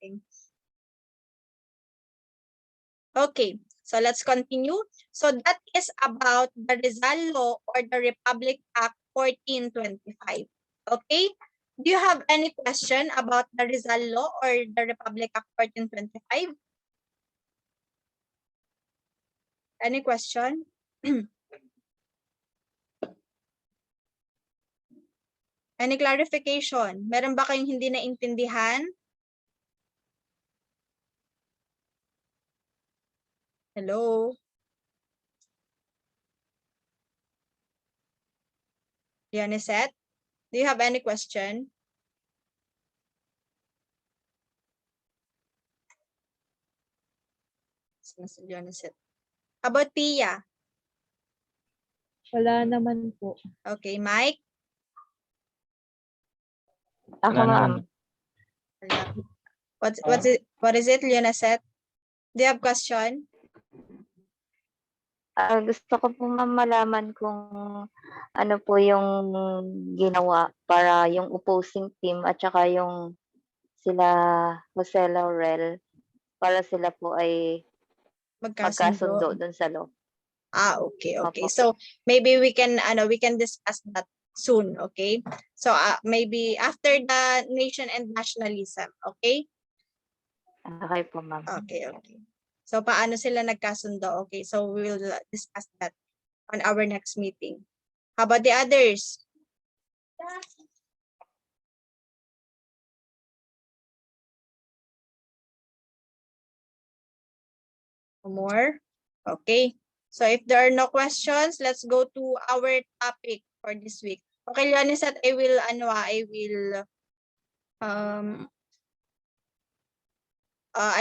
meeting. Okay, so let's continue. So that is about the Rizal Law or the Republic Act 1425. Okay, do you have any question about the Rizal Law or the Republic Act 1425? Any question? Any clarification? Meron ba kayong hindi naintindihan? Hello? Yanisette, do you have any question? How about Pia? Wala naman po. Okay, Mike? Ako, ma'am. What is it, Leonicet? Do you have question? Gusto ko po ma'am malaman kung ano po yung ginawa para yung opposing team at saka yung sila Jose Laurel para sila po ay magkasundo dun sa law. Okay. Opo. So maybe we can discuss that soon, okay? So maybe after the nation and nationalism, okay? Okay po, ma'am. Okay. So paano sila nagkasundo? Okay, so we will discuss that on our next meeting. How about the others? More? Okay. So if there are no questions, let's go to our topic for this week. Okay, Leonisat, I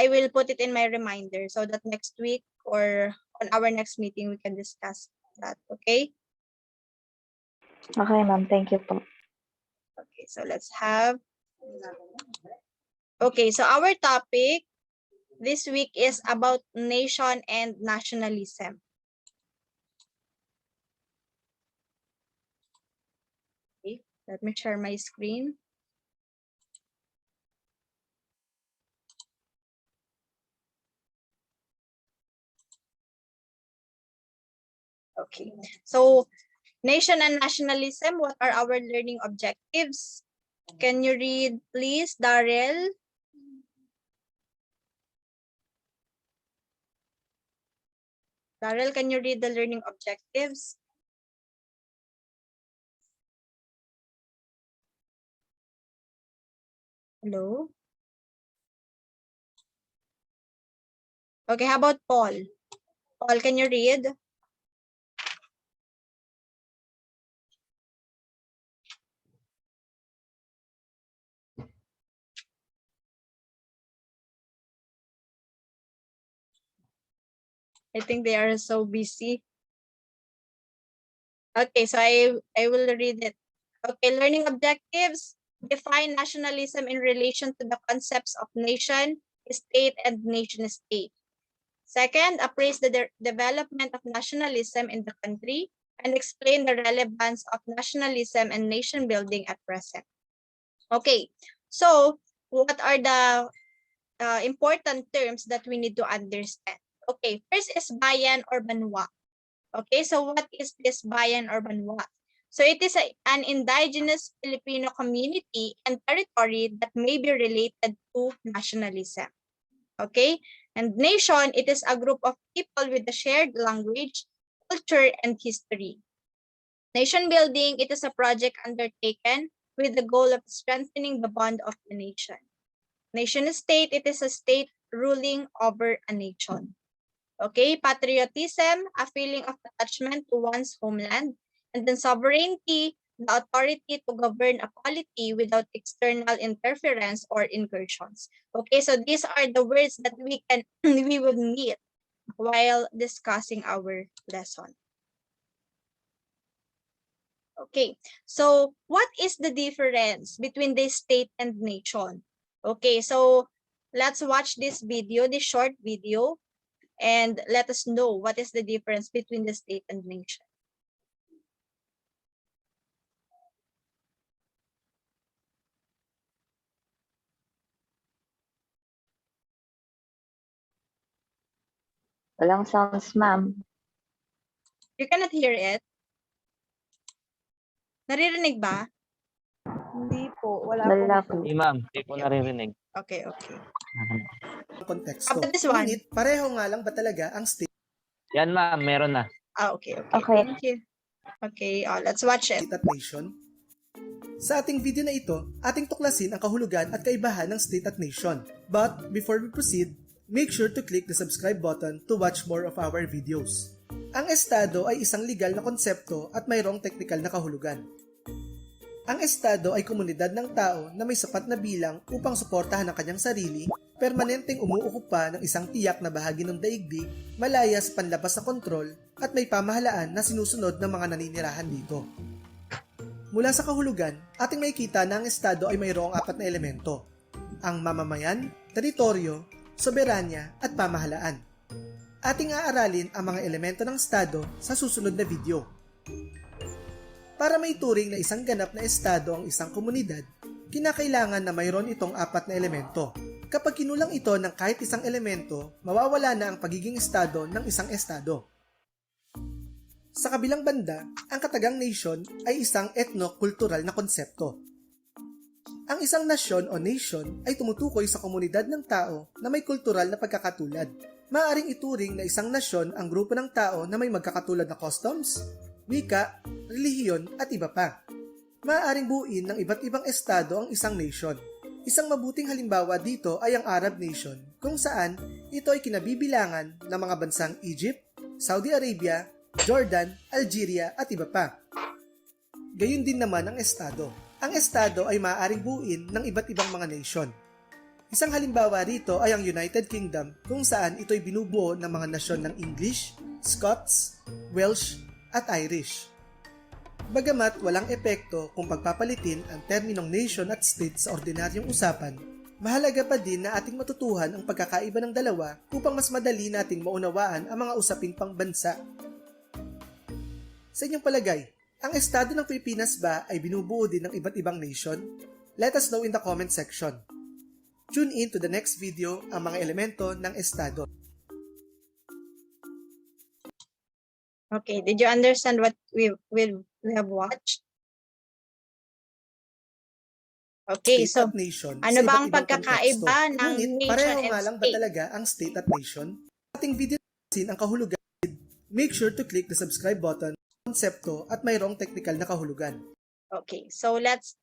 will put it in my reminder so that next week or on our next meeting we can discuss that. Okay? Okay, ma'am. Thank you po. Okay, so let's have. Okay, so our topic this week is about nation and nationalism. Okay, let me share my screen. Okay, so nation and nationalism, what are our learning objectives? Can you read, please, Darrell? Darrell, can you read the learning objectives? Hello? Okay, how about Paul? Paul, can you read? I think they are so busy. Okay, so I will read it. Okay, learning objectives. Define nationalism in relation to the concepts of nation, state, and nation state. Second, appraise the development of nationalism in the country and explain the relevance of nationalism and nation building at present. Okay, so what are the important terms that we need to understand? Okay, first is bayan or banwa. Okay, so what is this bayan or banwa? So it is an indigenous Filipino community and territory that may be related to nationalism. Okay, and nation, it is a group of people with a shared language, culture, and history. Nation building, it is a project undertaken with the goal of strengthening the bond of the nation. Nation state, it is a state ruling over a nation. Okay, patriotism, a feeling of attachment to one's homeland. And then sovereignty, the authority to govern a polity without external interference or incursions. Okay, so these are the words that we will need while discussing our lesson. Okay, so what is the difference between the state and nation? Okay, so let's watch this video, this short video, and let us know what is the difference between the state and nation. Walang sounds, ma'am. You cannot hear it? Naririnig ba? Hindi po, wala Wala po. po. Hindi ma'am, hindi po naririnig. Okay, okay. How konteksto. about this one? Ngunit pareho nga lang ba talaga ang state Yan ma'am, meron na. Okay, okay. Okay. Thank you. Okay, let's watch it. at nation? Sa ating video na ito, ating tuklasin ang kahulugan at kaibahan ng state at nation. But before we proceed, make sure to click the subscribe button to watch more of our videos. Ang estado ay isang legal na konsepto at mayroong teknikal na kahulugan. Ang estado ay komunidad ng tao na may sapat na bilang upang suportahan ang kanyang sarili, permanenteng umuukupa ng isang tiyak na bahagi ng daigdig, malaya sa panlabas na kontrol, at may pamahalaan na sinusunod ng mga naninirahan dito. Mula sa kahulugan, ating makikita na ang estado ay mayroong 4 na elemento: ang mamamayan, teritoryo, soberanya, at pamahalaan. Ating aaralin ang mga elemento ng estado sa susunod na video. Para maituring na isang ganap na estado ang isang komunidad, kinakailangan na mayroon itong 4 na elemento. Kapag kinulang ito ng kahit isang elemento, mawawala na ang pagiging estado ng isang estado. Sa kabilang banda, ang katagang nation ay isang ethno-kultural na konsepto. Ang isang nasyon o nation ay tumutukoy sa komunidad ng tao na may kultural na pagkakatulad. Maaaring ituring na isang nasyon ang grupo ng tao na may magkakatulad na customs, wika, relihiyon at iba pa. Maaaring buuin ng iba't ibang estado ang isang nation. Isang mabuting halimbawa dito ay ang Arab nation, kung saan ito ay kinabibilangan ng mga bansang Egypt, Saudi Arabia, Jordan, Algeria at iba pa. Gayun din naman ang estado. Ang estado ay maaaring buuin ng iba't ibang mga nation. Isang halimbawa rito ay ang United Kingdom, kung saan ito ay binubuo ng mga nasyon ng English, Scots, Welsh at Irish. Bagamat walang epekto kung pagpapalitin ang terminong nation at state sa ordinaryong usapan, mahalaga pa din na ating matutuhan ang pagkakaiba ng dalawa upang mas madali nating maunawaan ang mga usaping pangbansa. Sa inyong palagay, ang estado ng Pilipinas ba ay binubuo din ng iba't ibang nation? Let us know in the comment section. Tune in to the next video ang mga elemento ng estado. Okay, did you understand what we have watched? Okay, State so at nation ano sa ba iba't ang ibang pagkakaiba konteksto. ng Ngunit nation pareho and nga lang ba state? talaga ang state at nation? Ating video natin ang kahulugan. Make sure to click the subscribe button, konsepto at mayroong teknikal na kahulugan. Okay, so let's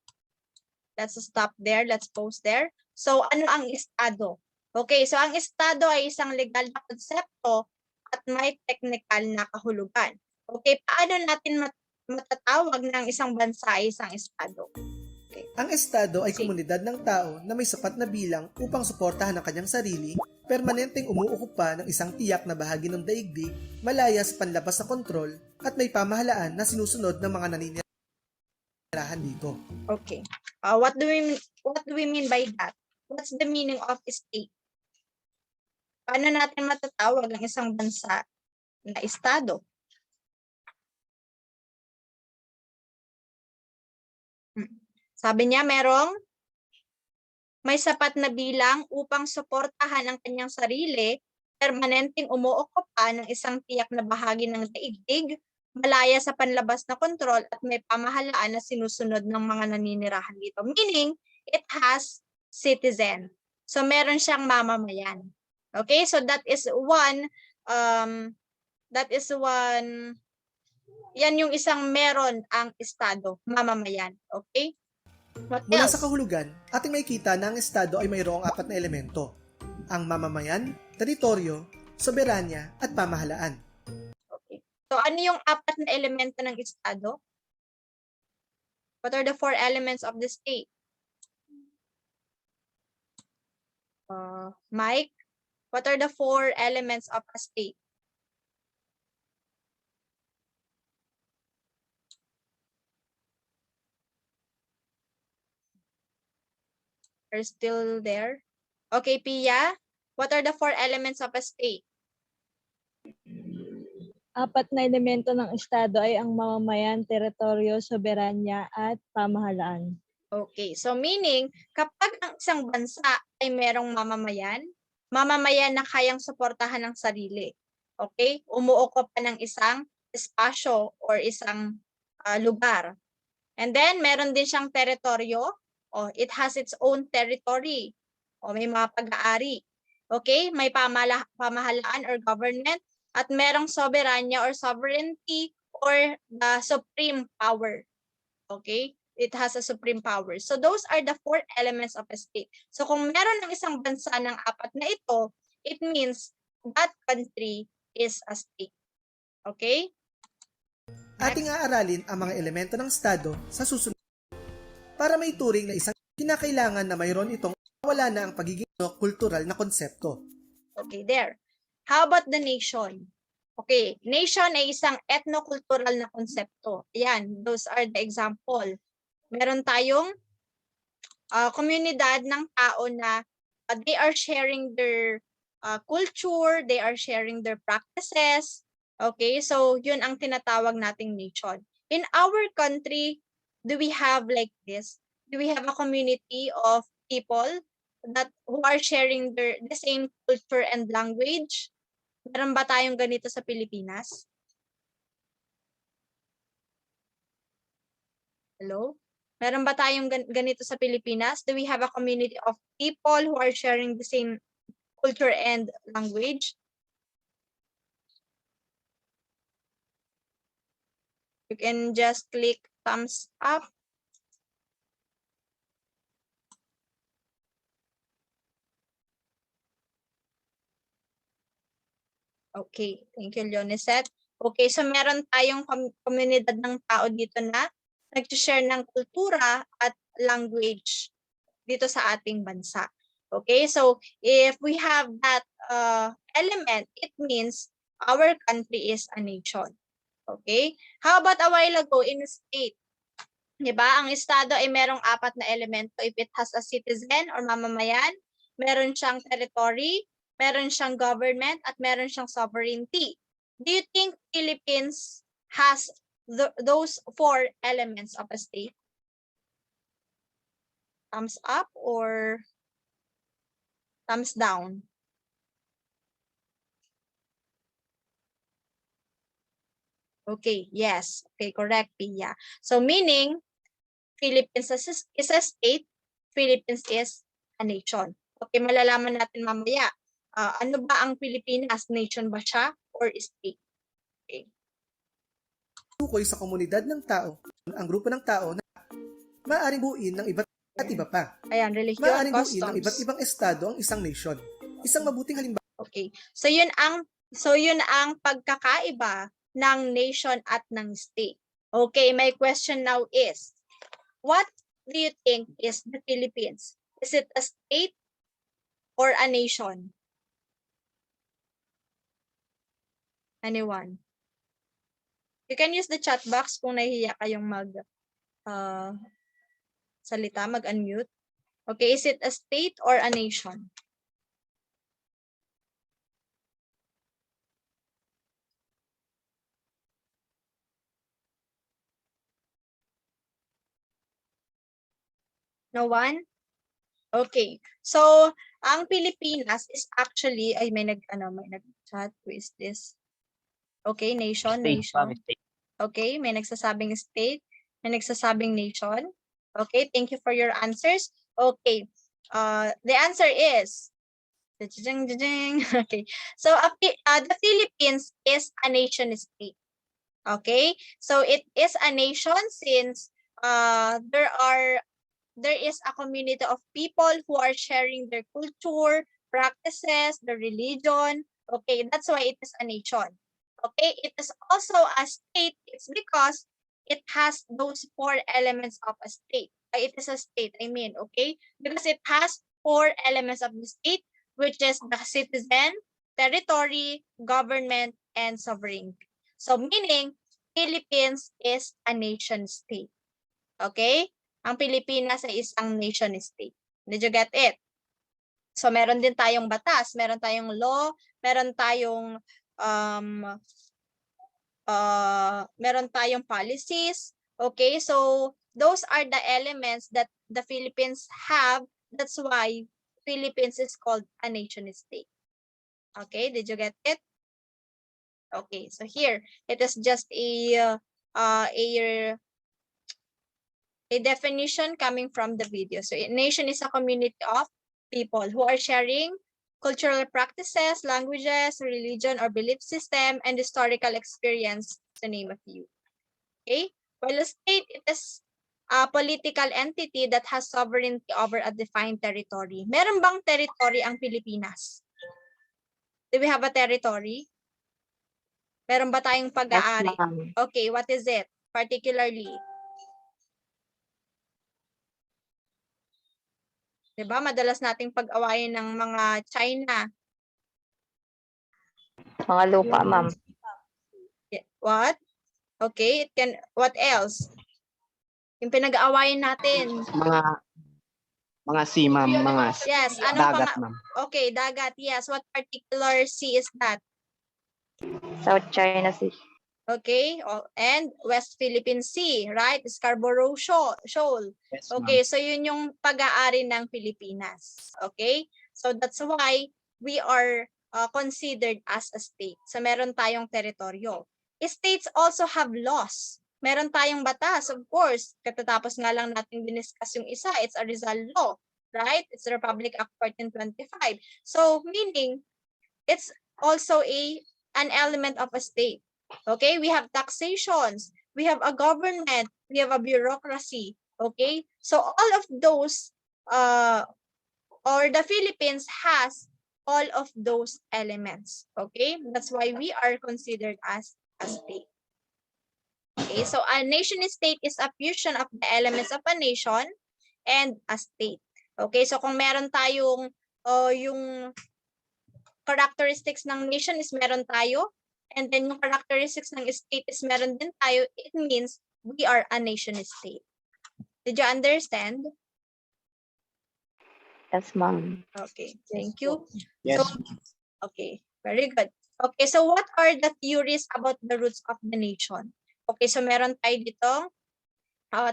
stop there. Let's pause there. So ano ang estado? Okay, so ang estado ay isang legal na konsepto at may technical na kahulugan. Okay, paano natin matatawag ng isang bansa ay isang estado? Okay. Ang estado ay Sige. komunidad ng tao na may sapat na bilang upang suportahan ang kanyang sarili, permanenteng umuukupa ng isang tiyak na bahagi ng daigdig, malaya sa panlabas na kontrol, at may pamahalaan na sinusunod ng mga naninirahan dito. Okay. What do we mean by that? What's the meaning of state? Paano natin matatawag ang isang bansa na estado? Sabi niya may sapat na bilang upang suportahan ang kanyang sarili, permanenteng umuokupa ng isang tiyak na bahagi ng daigdig, malaya sa panlabas na kontrol at may pamahalaan na sinusunod ng mga naninirahan dito. Meaning, it has citizen. So, meron siyang mamamayan. Okay? So, that is one, yan yung isang meron ang estado, mamamayan. Okay? What Mula else? sa kahulugan, ating makikita na ang estado ay mayroong 4 na elemento: ang mamamayan, teritoryo, soberanya, at pamahalaan. Okay. So, ano yung 4 na elemento ng estado? What are the 4 elements of the state? Mike, what are the 4 elements of a state? Are still there? Okay, Pia, what are the 4 elements of a state? 4 na elemento ng estado ay ang mamamayan, teritoryo, soberanya, at pamahalaan. Okay, so meaning, kapag ang isang bansa ay merong mamamayan na kayang suportahan ng sarili. Okay? Umuokupa ng isang espasyo or isang lugar. And then, meron din siyang teritoryo. It has its own territory. May mga pag-aari. Okay? May pamahalaan or government. At merong soberanya or sovereignty or the supreme power. Okay? It has a supreme power. So, those are the 4 elements of a state. So, kung meron ng isang bansa ng 4 na ito, it means that country is a state. Okay? Ating aaralin ang mga elemento ng estado sa susunod para maituring na isang kinakailangan na mayroon itong wala na ang pagiging kultural na konsepto. Okay, there. How about the nation? Okay, nation ay isang ethno-cultural na konsepto. Ayan, those are the example. Meron tayong komunidad ng tao na they are sharing their culture, they are sharing their practices. Okay, so yun ang tinatawag nating nation. In our country, do we have like this? Do we have a community of people who are sharing the same culture and language? Meron ba tayong ganito sa Pilipinas? Hello? Meron ba tayong ganito sa Pilipinas? Do we have a community of people who are sharing the same culture and language? You can just click thumbs up. Okay, thank you, Leonicet. Okay, so meron tayong komunidad ng tao dito na nag-share ng kultura at language dito sa ating bansa. Okay, so if we have that element, it means our country is a nation. Okay, how about a while ago in a state? Diba, ang estado ay merong 4 na elemento. If it has a citizen or mamamayan, meron siyang territory, meron siyang government, at meron siyang sovereignty. Do you think Philippines has those 4 elements of a state? Thumbs up or thumbs down? Okay, yes. Okay, correct, Pia. So meaning, Philippines is a state, Philippines is a nation. Okay, malalaman natin mamaya. Ano ba ang Pilipinas? Nation ba siya or state? Okay. Tukoy sa komunidad ng tao, ang grupo ng tao na maaaring buuin ng iba't at iba pa. Ayan, religion, Maaaring buuin ng customs. iba't ibang estado ang isang nation. Isang mabuting halimbawa. Okay. So yun ang pagkakaiba ng nation at ng state. Okay, my question now is, what do you think is the Philippines? Is it a state or a nation? Anyone? You can use the chat box kung nahihiya kayong salita, mag-unmute. Okay, is it a state or a nation? No one? Okay. So, ang Pilipinas is actually, ay may nag-chat, who is this? Okay, nation. State. Okay, may nagsasabing state, may nagsasabing nation. Okay, thank you for your answers. Okay, the answer is, okay, so the Philippines is a nation state. Okay, so it is a nation since there is a community of people who are sharing their culture, practices, their religion. Okay, that's why it is a nation. Okay, it is also a state. It's because it has those 4 elements of a state. It is a state, I mean, okay? Because it has 4 elements of the state, which is the citizen, territory, government, and sovereignty. So meaning, Philippines is a nation state. Okay? Ang Pilipinas ay isang nation state. Did you get it? So meron din tayong batas, meron tayong law, meron tayong policies. Okay? So those are the elements that the Philippines have. That's why Philippines is called a nation state. Okay? Did you get it? Okay, so here it is just a definition coming from the video. So a nation is a community of people who are sharing cultural practices, languages, religion or belief system, and historical experience, to name a few. Okay? While a state, it is a political entity that has sovereignty over a defined territory. Meron bang territory ang Pilipinas? Do we have a territory? Meron ba tayong Yes, pag-aari? ma'am. Okay, what is it? Particularly? Diba? Madalas nating pag-awayan ng mga China. Mga lupa, ma'am. What? Okay, it can, what else? Yung pinag-aawayan natin. Mga sea, ma'am. Mga Yes, anong dagat, ma'am. Okay, dagat, yes. What particular sea is that? South China Sea. Okay, and West Philippine Sea, right? Scarborough Shoal. Yes, Okay, so yun yung pag-aari ng Pilipinas. Okay? So that's why we are considered as a state. So meron tayong teritoryo. States also have laws. Meron tayong batas, of course. Katatapos nga lang natin diniscuss yung isa. It's a Rizal Law, right? It's the Republic Act 1425. So meaning, it's also an element of a state. Okay, we have taxations, we have a government, we have a bureaucracy. Okay, so all of those, or the Philippines has all of those elements. Okay, that's why we are considered as a state. Okay, so a nation state is a fusion of the elements of a nation and a state. Okay, so kung meron tayong yung characteristics ng nation is meron tayo, and then yung characteristics ng state is meron din tayo, it means we are a nation state. Did you understand? Yes, ma'am. Okay, thank you. Yes. So, okay, very good. Okay, so what are the theories about the roots of the nation? Okay, so meron tayo ditong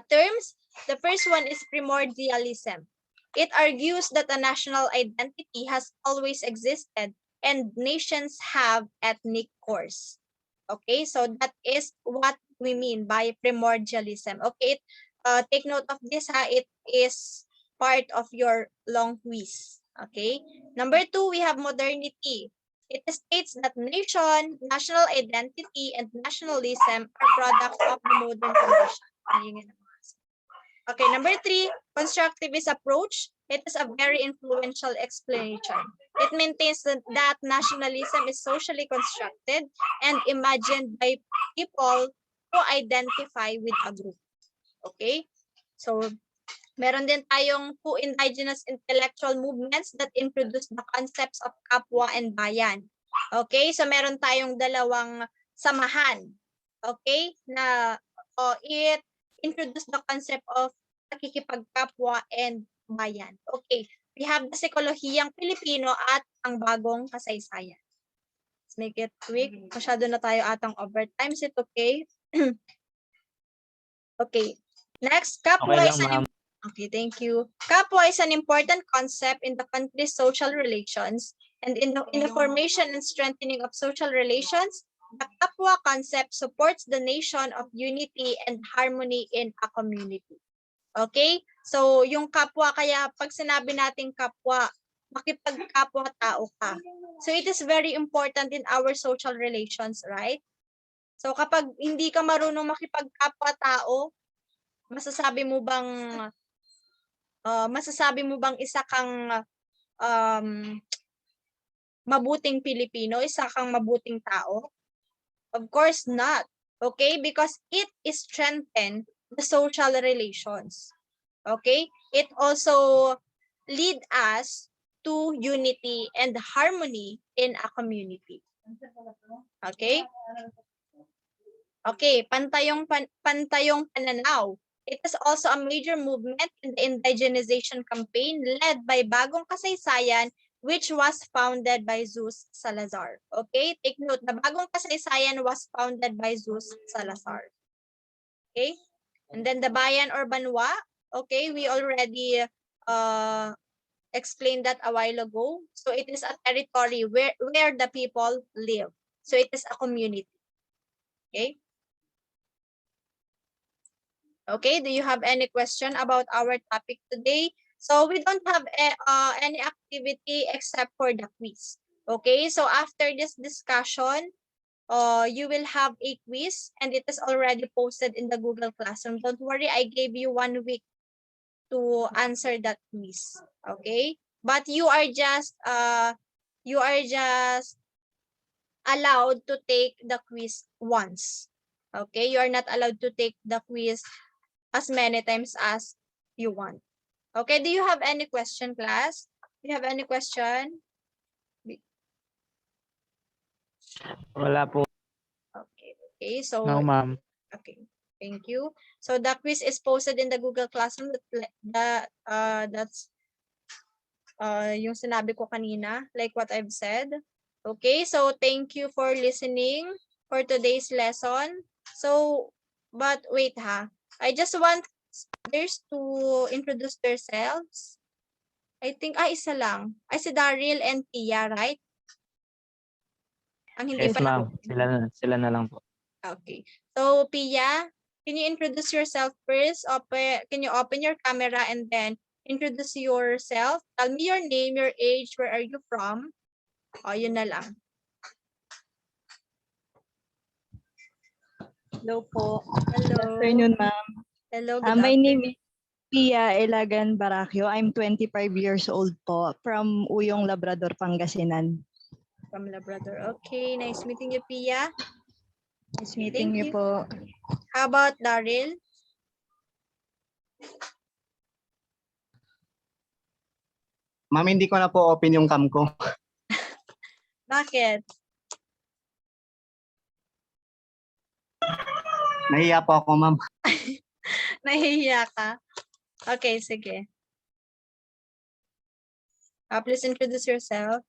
terms. The first one is primordialism. It argues that a national identity has always existed and nations have ethnic cores. Okay, so that is what we mean by primordialism. Okay, take note of this, it is part of your long quiz. Okay, number 2, we have modernity. It states that nation, national identity, and nationalism are products of the modern condition. Okay, number 3, constructivist approach. It is a very influential explanation. It maintains that nationalism is socially constructed and imagined by people who identify with a group. Okay? So, meron din tayong 2 indigenous intellectual movements that introduced the concepts of kapwa and bayan. Okay? So, meron tayong dalawang samahan. Okay? Na it introduced the concept of nakikipagkapwa and bayan. Okay, we have the Psikolohiyang Pilipino at ang bagong kasaysayan. Let's make it quick. Masyado na tayo atang overtime. Is it okay? Okay. Next, kapwa Okay is lang, ma'am. Okay, thank you. Kapwa is an important concept in the country's social relations, and in the formation and strengthening of social relations, the kapwa concept supports the notion of unity and harmony in a community. Okay? So, yung kapwa, kaya pag sinabi nating kapwa, makipagkapwa-tao ka. So, it is very important in our social relations, right? So, kapag hindi ka marunong makipagkapwa-tao, masasabi mo bang isa kang mabuting Pilipino, isa kang mabuting tao? Of course not. Okay? Because it strengthens the social relations. Okay? It also lead us to unity and harmony in a community. Okay? Okay, pantayong pananaw. It is also a major movement in the indigenization campaign led by Bagong Kasaysayan, which was founded by Zeus Salazar. Okay, take note, the Bagong Kasaysayan was founded by Zeus Salazar. Okay, and then the Bayan or Banwa, okay, we already explained that a while ago. So it is a territory where the people live. So it is a community. Okay? Okay, do you have any question about our topic today? So we don't have any activity except for the quiz. Okay, so after this discussion, you will have a quiz and it is already posted in the Google Classroom. Don't worry, I gave you 1 week to answer that quiz. Okay, but you are just allowed to take the quiz once. Okay, you are not allowed to take the quiz as many times as you want. Okay, do you have any question, class? Do you have any question? Wala po. Okay, so No, ma'am. okay, thank you. So the quiz is posted in the Google Classroom. That's yung sinabi ko kanina, like what I've said. Okay, so thank you for listening for today's lesson. So, but wait ha, I just want others to introduce themselves. I think, isa lang. Ay, si Daryl and Tia, right? Ang hindi Yes, pala. ma'am. Sila na lang po. Okay. So, Pia, can you introduce yourself first? Can you open your camera and then introduce yourself? Tell me your name, your age, where are you from? O, yun na lang. Hello po. Hello. Good afternoon, ma'am. Hello, good My afternoon. name is Pia Elagan Baracchio. I'm 25 years old po from Uyong, Labrador, Pangasinan. From Labrador. Okay, nice meeting you, Pia. Nice meeting you you. po. How about Daryl? Ma'am, hindi ko na po open yung cam ko. Bakit? Nahiya po ako, ma'am. Nahihiya ka? Okay, sige. Please introduce yourself.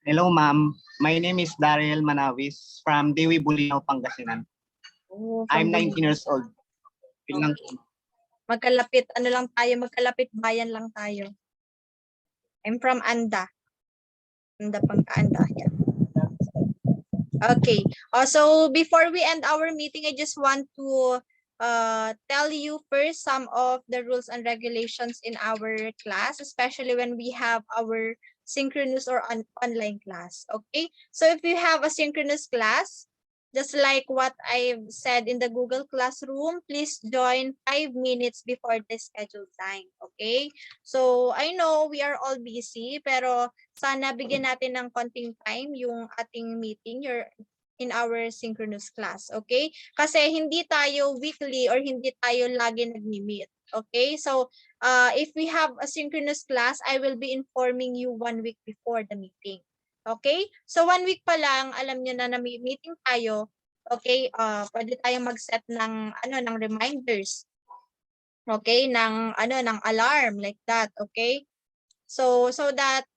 Hello, ma'am. My name is Daryl Manawis from Dewi, Bulinaw, Pangasinan. Oh, I'm from 19 years old. Yun lang po. Magkalapit, ano lang tayo, magkalapit bayan lang tayo. I'm from Anda. Anda, Pangkaanda. Yeah. Okay. So before we end our meeting, I just want to tell you first some of the rules and regulations in our class, especially when we have our synchronous or online class. Okay. So if you have a synchronous class, just like what I've said in the Google Classroom, please join 5 minutes before the scheduled time. Okay? So, I know we are all busy, pero sana bigyan natin ng konting time yung ating meeting in our synchronous class. Okay? Kasi hindi tayo weekly or hindi tayo lagi nag-meet. Okay? So, if we have a synchronous class, I will be informing you 1 week before the meeting. Okay? So 1 week pa lang, alam niyo na may meeting tayo. Okay? Pwede tayong mag-set ng ng reminders. Okay? Ng alarm like that, okay? So that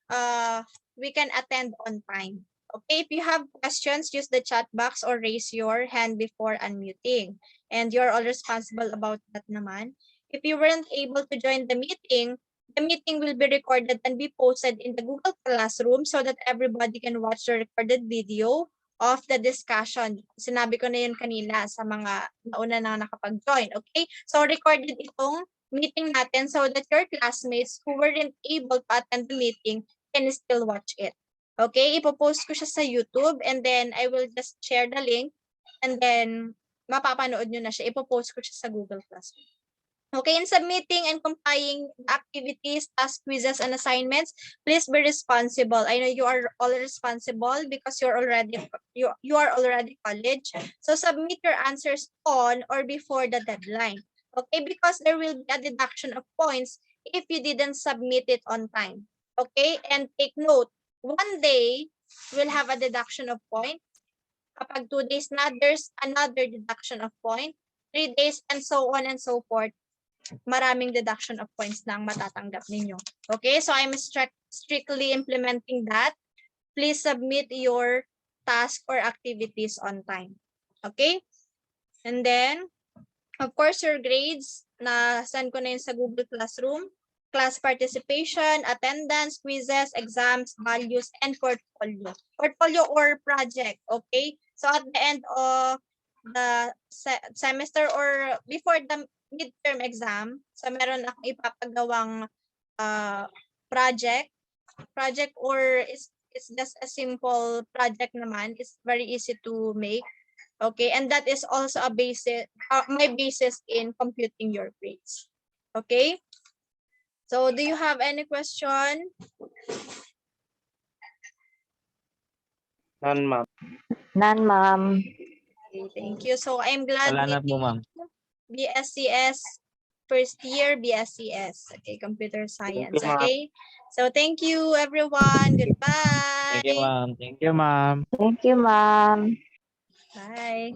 we can attend on time. Okay? If you have questions, use the chat box or raise your hand before unmuting. And you're all responsible about that naman. If you weren't able to join the meeting will be recorded and be posted in the Google Classroom so that everybody can watch the recorded video of the discussion. Sinabi ko na yun kanina sa mga nauna na nakapag-join. Okay? So recorded itong meeting natin so that your classmates who weren't able to attend the meeting can still watch it. Okay? Ipopost ko siya sa YouTube and then I will just share the link and then mapapanood nyo na siya. Ipopost ko siya sa Google Classroom. Okay, in submitting and complying activities, tasks, quizzes, and assignments, please be responsible. I know you are all responsible because you are already college. So submit your answers on or before the deadline. Okay, because there will be a deduction of points if you didn't submit it on time. Okay, and take note, 1 day will have a deduction of points. Kapag 2 days na, there's another deduction of point. 3 days and so on and so forth. Maraming deduction of points na ang matatanggap ninyo. Okay, so I'm strictly implementing that. Please submit your task or activities on time. Okay? And then, of course, your grades, na send ko na yun sa Google Classroom. class participation, attendance, quizzes, exams, values, and portfolio. Portfolio or project, okay? So at the end of the semester or before the midterm exam, so meron akong ipapagawang project or it's just a simple project naman. It's very easy to make. Okay, and that is also a basis, my basis in computing your grades. Okay? So do you have any question? None, ma'am. None, ma'am. Okay, thank you. So I'm glad Wala na po, ma'am. BSCS first year BSCS. Okay, computer science. ma'am. Okay. So thank you everyone. Goodbye. Thank you, ma'am. Thank you, ma'am. Thank you, ma'am. Bye.